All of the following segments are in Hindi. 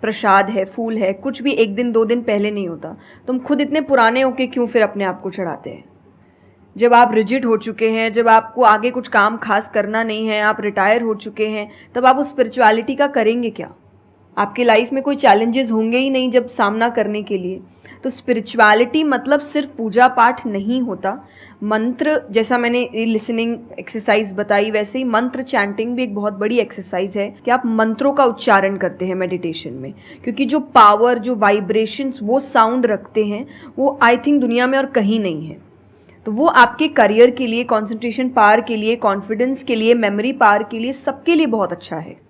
प्रसाद है, फूल है, कुछ भी एक दिन 2 दिन पहले नहीं होता। तुम खुद इतने पुराने होके क्यों फिर अपने आप को चढ़ाते हैं? जब आप रिजिड हो चुके हैं, जब आपको आगे कुछ काम खास करना नहीं है, आप रिटायर हो चुके हैं, तब आप उस स्पिरिचुअलिटी का करेंगे क्या? आपके लाइफ में कोई चैलेंजेस होंगे ही नहीं जब सामना करने के लिए। तो स्पिरिचुअलिटी मतलब सिर्फ पूजा पाठ नहीं होता। मंत्र, जैसा मैंने लिसनिंग एक्सरसाइज बताई, वैसे ही मंत्र चैंटिंग भी एक बहुत बड़ी एक्सरसाइज है कि आप मंत्रों का उच्चारण करते हैं मेडिटेशन में, क्योंकि जो पावर, जो वाइब्रेशंस वो साउंड रखते हैं, वो आई थिंक दुनिया में और कहीं नहीं है। तो वो आपके करियर के लिए, कंसंट्रेशन पावर के लिए, कॉन्फिडेंस के लिए, मेमोरी पावर के लिए, सबके लिए बहुत अच्छा है।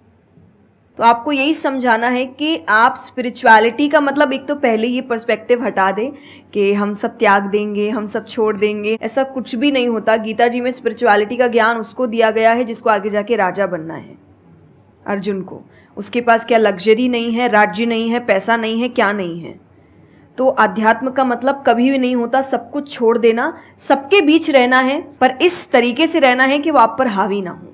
तो आपको यही समझाना है कि आप स्पिरिचुअलिटी का मतलब, एक तो पहले ये पर्सपेक्टिव हटा दें कि हम सब त्याग देंगे, हम सब छोड़ देंगे। ऐसा कुछ भी नहीं होता। गीता जी में स्पिरिचुअलिटी का ज्ञान उसको दिया गया है जिसको आगे जाके राजा बनना है। अर्जुन को, उसके पास क्या लग्जरी नहीं है, राज्य नहीं है, पैसा नहीं है, क्या नहीं है। तो अध्यात्म का मतलब कभी भी नहीं होता सब कुछ छोड़ देना, सबके बीच रहना है, पर इस तरीके से रहना है कि वो आप पर हावी ना हो।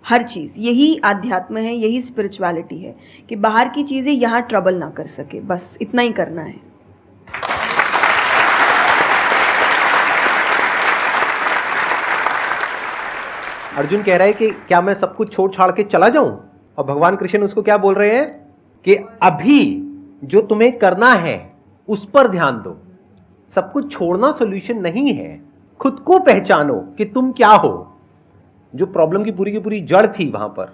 हर चीज़, यही अध्यात्म है, यही स्पिरिचुअलिटी है कि बाहर की चीज़ें यहाँ ट्रबल ना कर सके, बस इतना ही करना है। अर्जुन कह रहा है कि क्या मैं सब कुछ छोड़ छाड़ के चला जाऊं? और भगवान कृष्ण उसको क्या बोल रहे हैं कि अभी जो तुम्हें करना है उस पर ध्यान दो। सब कुछ छोड़ना सॉल्यूशन नहीं है। खुद को पहचानो कि तुम क्या हो। जो प्रॉब्लम की पूरी जड़ थी वहां पर,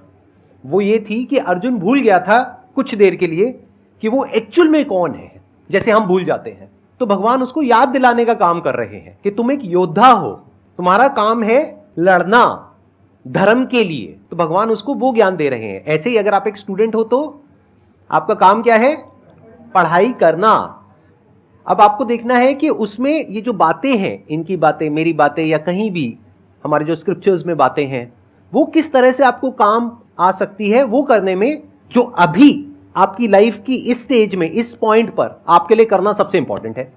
वो ये थी कि अर्जुन भूल गया था कुछ देर के लिए कि वो एक्चुअल में कौन है, जैसे हम भूल जाते हैं। तो भगवान उसको याद दिलाने का काम कर रहे हैं कि तुम एक योद्धा हो, तुम्हारा काम है लड़ना धर्म के लिए। तो भगवान उसको वो ज्ञान दे रहे हैं। ऐसे ही अगर आप एक स्टूडेंट हो तो आपका काम क्या है? पढ़ाई करना। अब आपको देखना है कि उसमें ये जो बातें हैं, इनकी बातें, मेरी बातें, या कहीं भी हमारे जो स्क्रिप्चर्स में बातें हैं, वो किस तरह से आपको काम आ सकती है वो करने में, जो अभी आपकी लाइफ की इस स्टेज में, इस पॉइंट पर आपके लिए करना सबसे इंपॉर्टेंट है।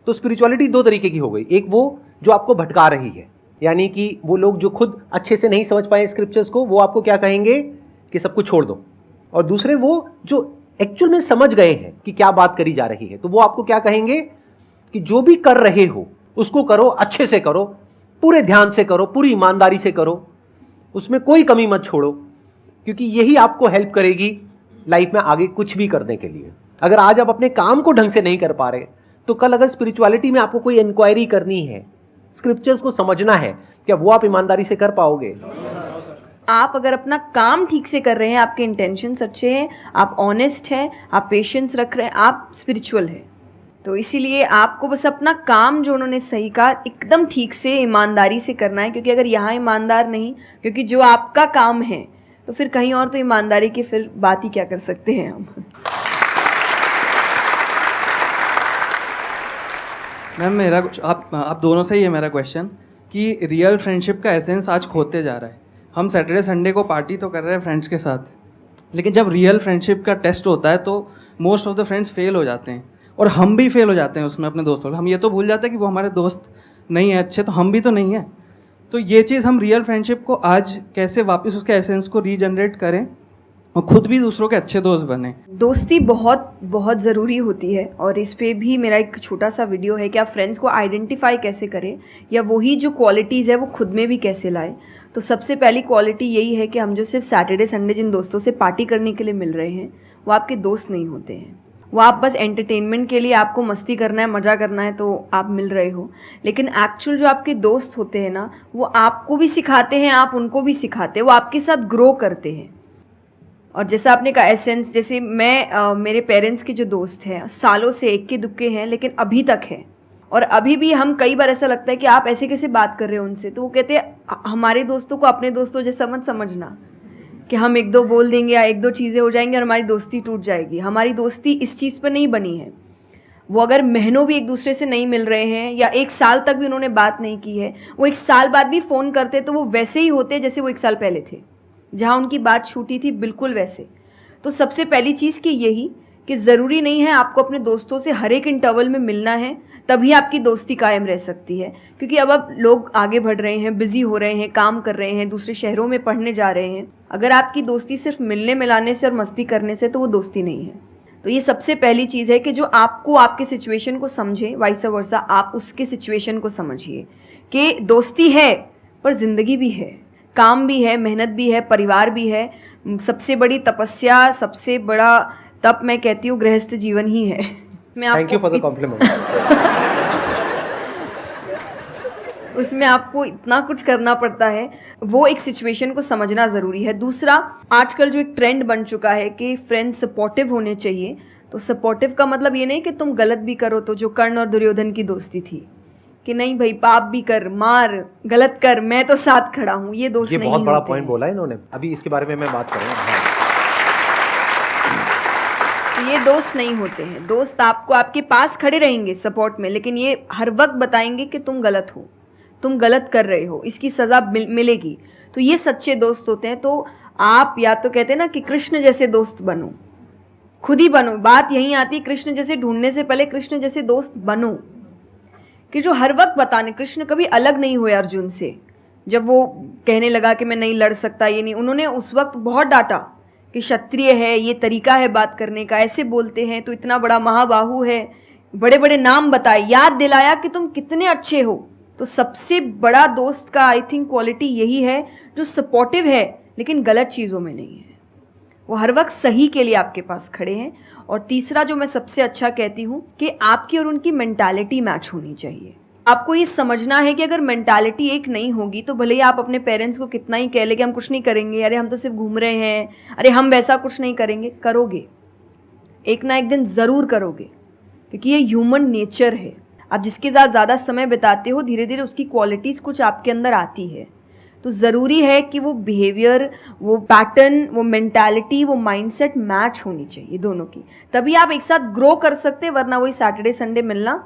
तो स्पिरिचुअलिटी 2 तरीके की हो गई। एक वो जो आपको भटका रही है, यानी कि वो लोग जो खुद अच्छे से नहीं समझ पाए स्क्रिप्चर्स को, वो आपको क्या कहेंगे कि सब कुछ छोड़ दो। और दूसरे वो जो एक्चुअल में समझ गए हैं कि क्या बात करी जा रही है, तो वो आपको क्या कहेंगे कि जो भी कर रहे हो उसको करो, अच्छे से करो, पूरे ध्यान से करो, पूरी ईमानदारी से करो, उसमें कोई कमी मत छोड़ो, क्योंकि यही आपको हेल्प करेगी लाइफ में आगे कुछ भी करने के लिए। अगर आज आप अपने काम को ढंग से नहीं कर पा रहे, तो कल अगर स्पिरिचुअलिटी में आपको कोई इंक्वायरी करनी है, स्क्रिप्चर्स को समझना है, क्या वो आप ईमानदारी से कर पाओगे? आप अगर अपना काम ठीक से कर रहे हैं, आपके इंटेंशंस अच्छे हैं, आप ऑनेस्ट हैं, आप पेशेंस रख रहे हैं, आप स्पिरिचुअल है। तो इसीलिए आपको बस अपना काम, जो उन्होंने सही कहा, एकदम ठीक से ईमानदारी से करना है। क्योंकि अगर यहाँ ईमानदार नहीं, क्योंकि जो आपका काम है, तो फिर कहीं और तो ईमानदारी की फिर बात ही क्या कर सकते हैं हम। मैम मेरा कुछ आप दोनों से ही है मेरा क्वेश्चन कि रियल फ्रेंडशिप का एसेंस आज खोते जा रहा है। हम सैटरडे संडे को पार्टी तो कर रहे हैं फ्रेंड्स के साथ, लेकिन जब रियल फ्रेंडशिप का टेस्ट होता है तो most of the friends fail हो जाते हैं, और हम भी फेल हो जाते हैं उसमें अपने दोस्तों। हम ये तो भूल जाते हैं कि वो हमारे दोस्त नहीं है अच्छे, तो हम भी तो नहीं हैं। तो ये चीज़ हम रियल फ्रेंडशिप को आज कैसे वापस उसके एसेंस को रीजनरेट करें और खुद भी दूसरों के अच्छे दोस्त बने। दोस्ती बहुत बहुत ज़रूरी होती है, और इस पे भी मेरा एक छोटा सा वीडियो है कि आप फ्रेंड्स को आइडेंटिफाई कैसे करें, या वही जो क्वालिटीज़ है वो खुद में भी कैसे लाएं। तो सबसे पहली क्वालिटी यही है कि हम जो सिर्फ सैटरडे संडे जिन दोस्तों से पार्टी करने के लिए मिल रहे हैं, वो आपके दोस्त नहीं होते हैं। वो आप बस एंटरटेनमेंट के लिए, आपको मस्ती करना है, मज़ा करना है, तो आप मिल रहे हो। लेकिन एक्चुअल जो आपके दोस्त होते हैं ना, वो आपको भी सिखाते हैं, आप उनको भी सिखाते हैं, वो आपके साथ ग्रो करते हैं। और जैसा आपने कहा एसेंस, जैसे मैं मेरे पेरेंट्स के जो दोस्त हैं, सालों से इक्के दुक्के हैं, लेकिन अभी तक है। और अभी भी हम, कई बार ऐसा लगता है कि आप ऐसे कैसे बात कर रहे हो उनसे, तो वो कहते हैं हमारे दोस्तों को अपने दोस्तों जैसा मत समझना कि हम 1-2 बोल देंगे या 1-2 चीज़ें हो जाएंगी और हमारी दोस्ती टूट जाएगी। हमारी दोस्ती इस चीज़ पर नहीं बनी है। वो अगर महीनों भी एक दूसरे से नहीं मिल रहे हैं, या 1 साल तक भी उन्होंने बात नहीं की है, वो 1 साल बाद भी फ़ोन करते तो वो वैसे ही होते जैसे वो 1 साल पहले थे, जहाँ उनकी बात छूटी थी, बिल्कुल वैसे। तो सबसे पहली चीज़ कि यही कि ज़रूरी नहीं है आपको अपने दोस्तों से हर एक इंटरवल में मिलना है, तभी आपकी दोस्ती कायम रह सकती है। क्योंकि अब लोग आगे बढ़ रहे हैं, बिजी हो रहे हैं, काम कर रहे हैं, दूसरे शहरों में पढ़ने जा रहे हैं। अगर आपकी दोस्ती सिर्फ मिलने मिलाने से और मस्ती करने से, तो वो दोस्ती नहीं है। तो ये सबसे पहली चीज़ है कि जो आपको आपके सिचुएशन को समझे, वाइस वर्सा आप उसके सिचुएशन को समझिए कि दोस्ती है पर ज़िंदगी भी है, काम भी है, मेहनत भी है, परिवार भी है। सबसे बड़ी तपस्या, सबसे बड़ा तप मैं कहती हूँ गृहस्थ जीवन ही है। Thank you for the compliment. उसमें आपको इतना कुछ करना पड़ता है, वो एक सिचुएशन को समझना ज़रूरी है। दूसरा, आजकल जो एक ट्रेंड बन चुका है कि फ्रेंड्स सपोर्टिव होने चाहिए, तो सपोर्टिव का मतलब ये नहीं कि तुम गलत भी करो, तो जो कर्ण और दुर्योधन की दोस्ती थी कि नहीं भाई पाप भी कर, मार, गलत कर, मैं तो साथ खड़ा हूँ, ये दोस्त नहीं होते। ये बहुत बड़ा पॉइंट बोला है इन्होंने, अभी इसके बारे में मैं बात करूँगा। तो ये दोस्त नहीं होते हैं। दोस्त आपको आपके पास खड़े रहेंगे सपोर्ट में, लेकिन ये हर वक्त बताएंगे कि तुम गलत हो, तुम गलत कर रहे हो, इसकी सज़ा मिलेगी। तो ये सच्चे दोस्त होते हैं। तो आप या तो कहते हैं ना कि कृष्ण जैसे दोस्त बनो, खुद ही बनो। बात यहीं आती है, कृष्ण जैसे ढूंढने से पहले कृष्ण जैसे दोस्त बनो, कि जो हर वक्त बताने। कृष्ण कभी अलग नहीं हुए अर्जुन से। जब वो कहने लगा कि मैं नहीं लड़ सकता, ये नहीं, उन्होंने उस वक्त बहुत डांटा कि क्षत्रिय है, ये तरीका है बात करने का, ऐसे बोलते हैं, तो इतना बड़ा महाबाहु है, बड़े बड़े नाम बताए, याद दिलाया कि तुम कितने अच्छे हो। तो सबसे बड़ा दोस्त का आई थिंक क्वालिटी यही है, जो सपोर्टिव है लेकिन गलत चीज़ों में नहीं है, वो हर वक्त सही के लिए आपके पास खड़े हैं। और तीसरा जो मैं सबसे अच्छा कहती हूँ कि आपकी और उनकी मेंटालिटी मैच होनी चाहिए। आपको ये समझना है कि अगर मेंटालिटी एक नहीं होगी, तो भले ही आप अपने पेरेंट्स को कितना ही कह ले कि हम कुछ नहीं करेंगे, अरे हम तो सिर्फ घूम रहे हैं, अरे हम वैसा कुछ नहीं करेंगे, करोगे, एक ना एक दिन ज़रूर करोगे, क्योंकि ये ह्यूमन नेचर है। आप जिसके साथ ज़्यादा समय बिताते हो, धीरे धीरे उसकी क्वालिटीज़ कुछ आपके अंदर आती है। तो ज़रूरी है कि वो बिहेवियर, वो पैटर्न, वो मेंटालिटी, वो माइंडसेट मैच होनी चाहिए दोनों की, तभी आप एक साथ ग्रो कर सकते हैं। वरना वही सैटरडे संडे मिलना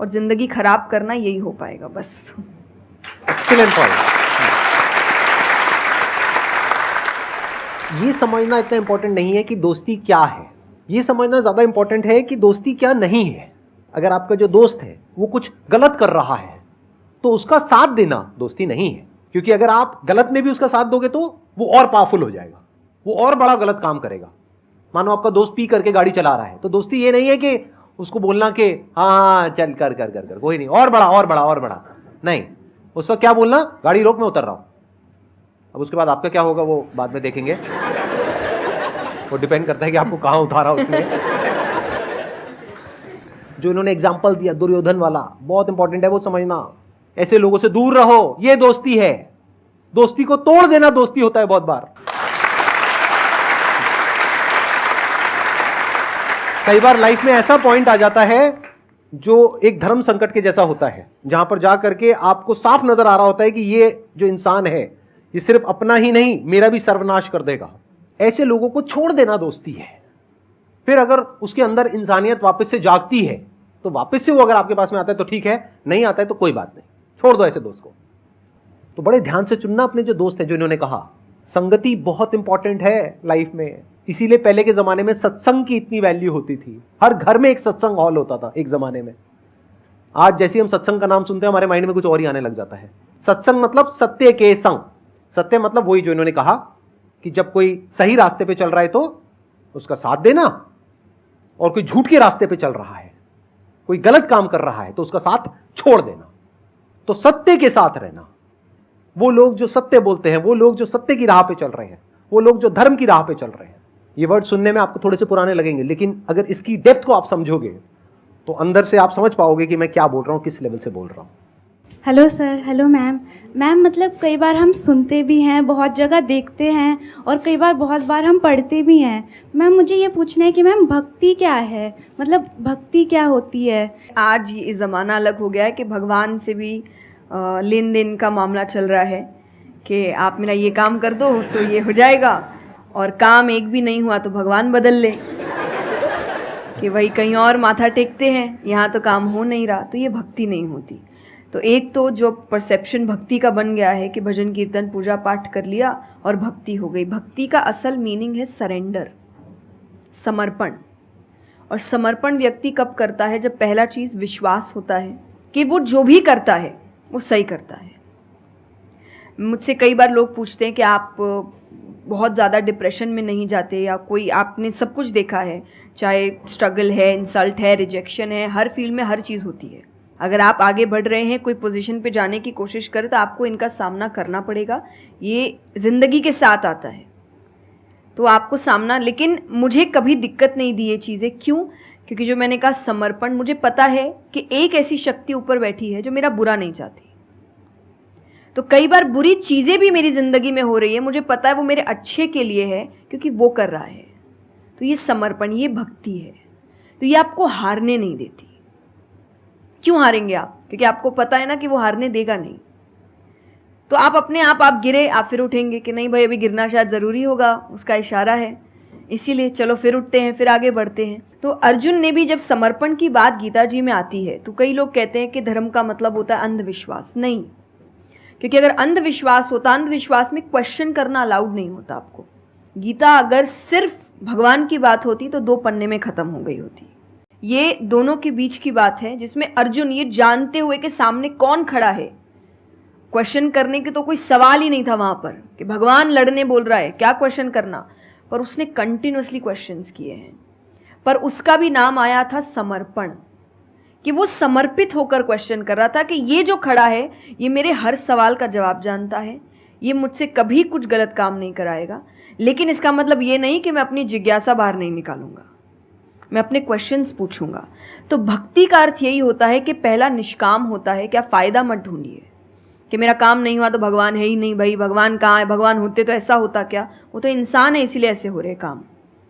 और ज़िंदगी खराब करना, यही हो पाएगा बस। Excellent point. ये समझना इतना इंपॉर्टेंट नहीं है कि दोस्ती क्या है, ये समझना ज़्यादा इंपॉर्टेंट है कि दोस्ती क्या नहीं है। अगर आपका जो दोस्त है वो कुछ गलत कर रहा है, तो उसका साथ देना दोस्ती नहीं है। क्योंकि अगर आप गलत में भी उसका साथ दोगे तो वो और पावरफुल हो जाएगा, वो और बड़ा गलत काम करेगा। मानो आपका दोस्त पी करके गाड़ी चला रहा है, तो दोस्ती ये नहीं है कि उसको बोलना कि हाँ चल कर कर कर कर कोई नहीं, और बड़ा और बड़ा और बड़ा नहीं। उस वक्त क्या बोलना, गाड़ी रोक, मैं उतर रहा हूं। अब उसके बाद आपका क्या होगा वो बाद में देखेंगे, वो डिपेंड करता है कि आपको कहां उतारा उसने। जो इन्होंने एग्जाम्पल दिया दुर्योधन वाला, बहुत इंपॉर्टेंट है वो समझना। ऐसे लोगों से दूर रहो, ये दोस्ती है। दोस्ती को तोड़ देना दोस्ती होता है बहुत बार। कई बार लाइफ में ऐसा पॉइंट आ जाता है जो एक धर्म संकट के जैसा होता है, जहां पर जा करके आपको साफ नजर आ रहा होता है कि ये जो इंसान है ये सिर्फ अपना ही नहीं मेरा भी सर्वनाश कर देगा। ऐसे लोगों को छोड़ देना दोस्ती है। फिर अगर उसके अंदर इंसानियत वापस से जागती है तो वापस से वो अगर आपके पास में आता है तो ठीक है, नहीं आता है तो कोई बात नहीं, छोड़ दो ऐसे दोस्त को। तो बड़े ध्यान से चुनना अपने जो दोस्त है। जो इन्होंने कहा संगति बहुत इंपॉर्टेंट है लाइफ में, इसीलिए पहले के जमाने में सत्संग की इतनी वैल्यू होती थी। हर घर में एक सत्संग हॉल होता था एक जमाने में। आज जैसे हम सत्संग का नाम सुनते हैं हमारे माइंड में कुछ और ही आने लग जाता है। सत्संग मतलब सत्य के संग। सत्य मतलब वही जो इन्होंने कहा कि जब कोई सही रास्ते पे चल रहा है तो उसका साथ देना, और कोई झूठ के रास्ते पे चल रहा है, कोई गलत काम कर रहा है तो उसका साथ छोड़ देना। तो सत्य के साथ रहना। वो लोग जो सत्य बोलते हैं, वो लोग जो सत्य की राह पे चल रहे हैं, वो लोग जो धर्म की राह पे चल रहे हैं। ये वर्ड सुनने में आपको थोड़े से पुराने लगेंगे, लेकिन अगर इसकी डेप्थ को आप समझोगे तो अंदर से आप समझ पाओगे कि मैं क्या बोल रहा हूं, किस लेवल से बोल रहा हूं। Hello sir, hello ma'am. Ma'am मतलब कई बार हम सुनते भी हैं, बहुत जगह देखते हैं, और कई बार बहुत बार हम पढ़ते भी हैं। मैम मुझे ये पूछना है कि मैम भक्ति क्या है, मतलब भक्ति क्या होती है? आज ये ज़माना अलग हो गया है कि भगवान से भी लेन देन का मामला चल रहा है कि आप मेरा ये काम कर दो तो ये हो जाएगा, और काम एक भी नहीं हुआ तो भगवान बदल ले, कि भाई कहीं और माथा टेकते हैं, यहाँ तो काम हो नहीं रहा। तो ये भक्ति नहीं होती। तो एक तो जो परसेप्शन भक्ति का बन गया है कि भजन कीर्तन पूजा पाठ कर लिया और भक्ति हो गई। भक्ति का असल मीनिंग है सरेंडर, समर्पण। और समर्पण व्यक्ति कब करता है? जब पहला चीज़ विश्वास होता है कि वो जो भी करता है वो सही करता है। मुझसे कई बार लोग पूछते हैं कि आप बहुत ज़्यादा डिप्रेशन में नहीं जाते, या कोई आपने सब कुछ देखा है, चाहे स्ट्रगल है, इंसल्ट है, रिजेक्शन है, हर फील्ड में हर चीज़ होती है। अगर आप आगे बढ़ रहे हैं, कोई पोजीशन पे जाने की कोशिश करें, तो आपको इनका सामना करना पड़ेगा। ये ज़िंदगी के साथ आता है, तो आपको सामना, लेकिन मुझे कभी दिक्कत नहीं दी ये चीज़ें। क्यों? क्योंकि जो मैंने कहा समर्पण, मुझे पता है कि एक ऐसी शक्ति ऊपर बैठी है जो मेरा बुरा नहीं चाहती। तो कई बार बुरी चीज़ें भी मेरी ज़िंदगी में हो रही है, मुझे पता है वो मेरे अच्छे के लिए है, क्योंकि वो कर रहा है। तो ये समर्पण, ये भक्ति है। तो ये आपको हारने नहीं देती। क्यों हारेंगे आप? क्योंकि आपको पता है ना कि वो हारने देगा नहीं। तो आप अपने आप गिरे, आप फिर उठेंगे कि नहीं भाई, अभी गिरना शायद ज़रूरी होगा, उसका इशारा है, इसीलिए चलो फिर उठते हैं, फिर आगे बढ़ते हैं। तो अर्जुन ने भी, जब समर्पण की बात गीता जी में आती है, तो कई लोग कहते हैं कि धर्म का मतलब होता है अंधविश्वास। नहीं, क्योंकि अगर अंधविश्वास होता, अंधविश्वास में क्वेश्चन करना अलाउड नहीं होता आपको। गीता अगर सिर्फ भगवान की बात होती तो 2 पन्ने में ख़त्म हो गई होती। ये दोनों के बीच की बात है, जिसमें अर्जुन ये जानते हुए कि सामने कौन खड़ा है, क्वेश्चन करने के तो कोई सवाल ही नहीं था वहाँ पर कि भगवान लड़ने बोल रहा है, क्या क्वेश्चन करना, पर उसने कंटिन्यूअसली क्वेश्चंस किए हैं। पर उसका भी नाम आया था समर्पण, कि वो समर्पित होकर क्वेश्चन कर रहा था कि ये जो खड़ा है ये मेरे हर सवाल का जवाब जानता है, ये मुझसे कभी कुछ गलत काम नहीं कराएगा। लेकिन इसका मतलब ये नहीं कि मैं अपनी जिज्ञासा बाहर नहीं निकालूंगा, मैं अपने क्वेश्चंस पूछूंगा। तो भक्ति का अर्थ यही होता है कि पहला निष्काम होता है। क्या फ़ायदा मत ढूंढिए कि मेरा काम नहीं हुआ तो भगवान है ही नहीं। भाई भगवान कहाँ है? भगवान होते तो ऐसा होता क्या? वो तो इंसान है, इसीलिए ऐसे हो रहे काम।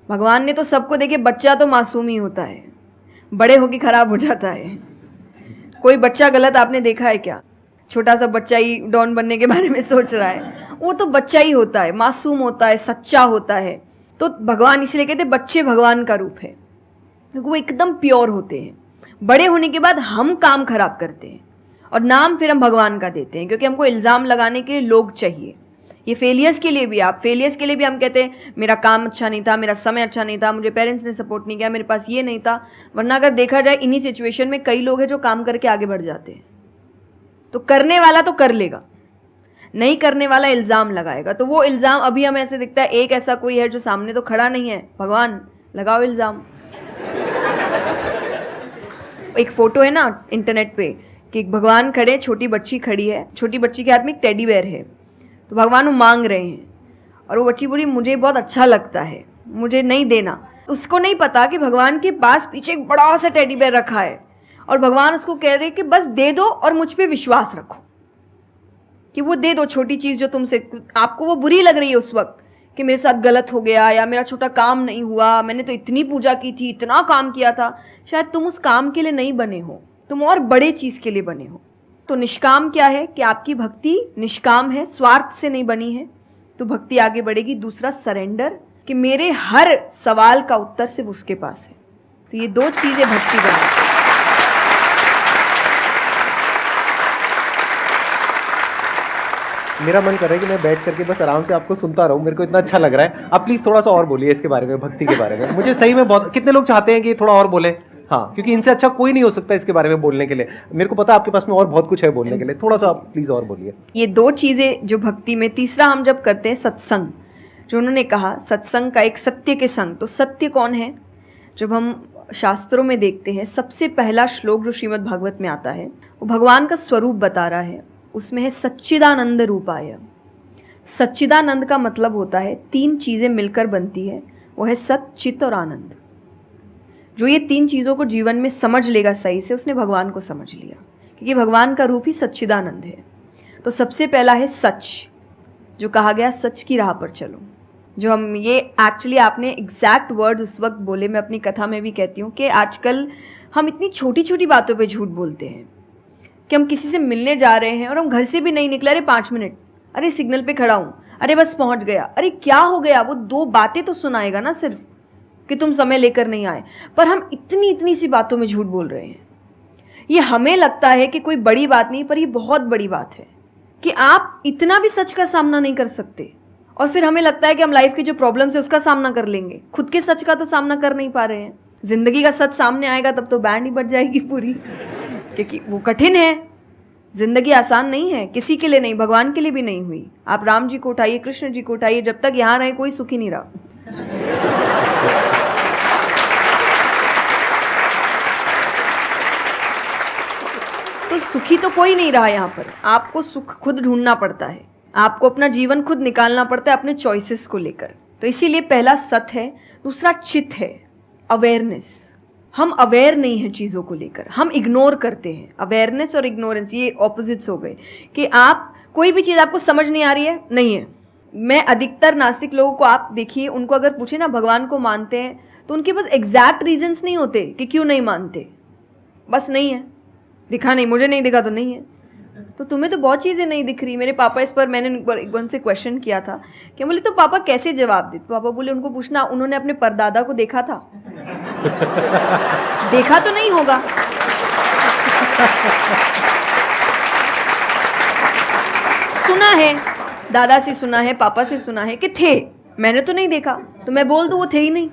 भगवान ने तो सबको देखे, बच्चा तो मासूम ही होता है, बड़े होके खराब हो जाता है। कोई बच्चा गलत आपने देखा है क्या? छोटा सा बच्चा ही डॉन बनने के बारे में सोच रहा है, वो तो बच्चा ही होता है, मासूम होता है, सच्चा होता है। तो भगवान इसलिए कहते बच्चे भगवान का रूप है, क्योंकि वो एकदम प्योर होते हैं। बड़े होने के बाद हम काम खराब करते हैं और नाम फिर हम भगवान का देते हैं, क्योंकि हमको इल्ज़ाम लगाने के लिए लोग चाहिए। ये फेलियर्स के लिए भी, आप फेलियर्स के लिए भी हम कहते हैं मेरा काम अच्छा नहीं था, मेरा समय अच्छा नहीं था, मुझे पेरेंट्स ने सपोर्ट नहीं किया, मेरे पास ये नहीं था। वरना अगर देखा जाए इन्हीं सिचुएशन में कई लोग हैं जो काम करके आगे बढ़ जाते हैं। तो करने वाला तो कर लेगा, नहीं करने वाला इल्ज़ाम लगाएगा। तो वो इल्ज़ाम अभी हमें ऐसे दिखता है, एक ऐसा कोई है जो सामने तो खड़ा नहीं है, भगवान लगाओ इल्ज़ाम। एक फ़ोटो है ना इंटरनेट पे कि भगवान खड़े, छोटी बच्ची खड़ी है, छोटी बच्ची के हाथ में एक टेडी बेयर है, तो भगवान वो मांग रहे हैं और वो बच्ची बोली मुझे बहुत अच्छा लगता है, मुझे नहीं देना। उसको नहीं पता कि भगवान के पास पीछे एक बड़ा सा टेडी बेयर रखा है और भगवान उसको कह रहे हैं कि बस दे दो और मुझ पे विश्वास रखो कि वो दे दो। छोटी चीज़ जो तुमसे, आपको वो बुरी लग रही है उस वक्त कि मेरे साथ गलत हो गया या मेरा छोटा काम नहीं हुआ, मैंने तो इतनी पूजा की थी, इतना काम किया था, शायद तुम उस काम के लिए नहीं बने हो, तुम और बड़े चीज़ के लिए बने हो। तो निष्काम क्या है कि आपकी भक्ति निष्काम है, स्वार्थ से नहीं बनी है, तो भक्ति आगे बढ़ेगी। दूसरा सरेंडर, कि मेरे हर सवाल का उत्तर सिर्फ उसके पास है। तो ये 2 चीज़ें भक्ति बनाती हैं। मेरा मन कर रहा है कि मैं बैठ करके बस आराम से आपको सुनता रहूं, मेरे को इतना अच्छा लग रहा है। आप प्लीज थोड़ा सा और बोलिए इसके बारे में, भक्ति के बारे में। मुझे सही में बहुत, कितने लोग चाहते हैं कि थोड़ा और बोले? हाँ, क्योंकि इनसे अच्छा कोई नहीं हो सकता इसके बारे में बोलने के लिए। मेरे को पता है आपके पास में और बहुत कुछ है बोलने के लिए, थोड़ा सा आप प्लीज और बोलिए। ये 2 चीज़ें जो भक्ति में। तीसरा हम जब करते हैं सत्संग, जो उन्होंने कहा सत्संग का एक सत्य के संग। तो सत्य कौन है? जब हम शास्त्रों में देखते हैं, सबसे पहला श्लोक जो श्रीमद् भागवत में आता है, वो भगवान का स्वरूप बता रहा है। उसमें है सच्चिदानंद रूपाय। सच्चिदानंद का मतलब होता है 3 चीज़ें मिलकर बनती है, वो है सत, चित और आनंद। जो ये 3 चीज़ों को जीवन में समझ लेगा सही से, उसने भगवान को समझ लिया, क्योंकि भगवान का रूप ही सच्चिदानंद है। तो सबसे पहला है सच, जो कहा गया सच की राह पर चलो। जो हम ये एक्चुअली आपने एग्जैक्ट वर्ड उस वक्त बोले, मैं अपनी कथा में भी कहती हूँ कि आजकल हम इतनी छोटी छोटी बातों पे झूठ बोलते हैं कि हम किसी से मिलने जा रहे हैं और हम घर से भी नहीं निकले, अरे 5 मिनट, अरे सिग्नल पे खड़ा हूँ, अरे बस पहुँच गया, अरे क्या हो गया। वो 2 बातें तो सुनाएगा ना सिर्फ कि तुम समय लेकर नहीं आए, पर हम इतनी इतनी सी बातों में झूठ बोल रहे हैं। ये हमें लगता है कि कोई बड़ी बात नहीं, पर ये बहुत बड़ी बात है कि आप इतना भी सच का सामना नहीं कर सकते, और फिर हमें लगता है कि हम लाइफ की जो प्रॉब्लम्स है उसका सामना कर लेंगे, खुद के सच का तो सामना कर नहीं पा रहे हैं। जिंदगी का सच सामने आएगा तब तो बैंड ही बज जाएगी पूरी, क्योंकि वो कठिन है। जिंदगी आसान नहीं है, किसी के लिए नहीं, भगवान के लिए भी नहीं हुई। आप राम जी को उठाइए, कृष्ण जी को उठाइए, जब तक यहाँ रहे कोई सुखी नहीं रहा। तो सुखी तो कोई नहीं रहा यहाँ पर। आपको सुख खुद ढूंढना पड़ता है, आपको अपना जीवन खुद निकालना पड़ता है अपने चॉइसेस को लेकर। तो इसीलिए पहला सत है, दूसरा चित है, अवेयरनेस। हम अवेयर नहीं है चीज़ों को लेकर, हम इग्नोर करते हैं। अवेयरनेस और इग्नोरेंस ये ऑपोजिट्स हो गए कि आप कोई भी चीज़ आपको समझ नहीं आ रही है, नहीं है। मैं अधिकतर नास्तिक लोगों को आप देखिए, उनको अगर पूछे ना भगवान को मानते हैं, तो उनके पास एग्जैक्ट रीजंस नहीं होते कि क्यों नहीं मानते। बस नहीं है, दिखा नहीं, मुझे नहीं दिखा तो नहीं है। तो तुम्हें तो बहुत चीज़ें नहीं दिख रही। मेरे पापा इस पर मैंने एक बार उनसे क्वेश्चन किया था कि बोले तो पापा कैसे जवाब दे। तो पापा बोले उनको पूछना उन्होंने अपने परदादा को देखा था। देखा तो नहीं होगा, सुना है, दादा से सुना है, पापा से सुना है कि थे, मैंने तो नहीं देखा, तो मैं बोल दूं वो थे ही नहीं।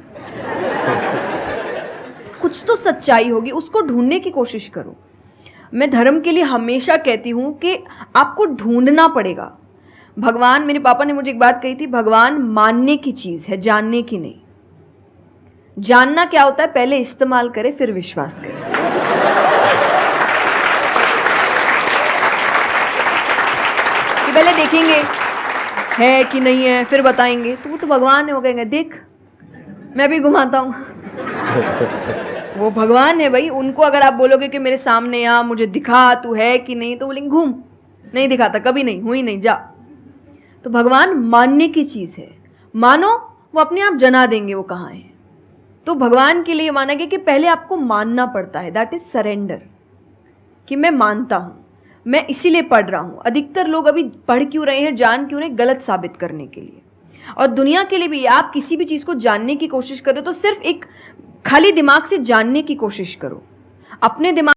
कुछ तो सच्चाई होगी, उसको ढूंढने की कोशिश करो। मैं धर्म के लिए हमेशा कहती हूँ कि आपको ढूंढना पड़ेगा। भगवान, मेरे पापा ने मुझे एक बात कही थी, भगवान मानने की चीज़ है, जानने की नहीं। जानना क्या होता है, पहले इस्तेमाल करें फिर विश्वास करें। कि पहले देखेंगे है कि नहीं है, फिर बताएंगे। तो वो तो भगवान है, वो कहेंगे देख मैं भी घुमाता हूँ। वो भगवान है भाई। उनको अगर आप बोलोगे कि मेरे सामने आ, मुझे दिखा तू है कि नहीं, तो बोलेंगे घूम, नहीं दिखाता, कभी नहीं हुई, नहीं जा। तो भगवान मानने की चीज़ है, मानो वो अपने आप जना देंगे वो कहाँ है। तो भगवान के लिए माना गया कि पहले आपको मानना पड़ता है, दैट इज सरेंडर, कि मैं मानता हूँ, मैं इसीलिए पढ़ रहा हूँ। अधिकतर लोग अभी पढ़ क्यों रहे हैं, जान क्यों रहे हैं, गलत साबित करने के लिए। और दुनिया के लिए भी, आप किसी भी चीज़ को जानने की कोशिश करो तो सिर्फ एक खाली दिमाग से जानने की कोशिश करो। अपने दिमाग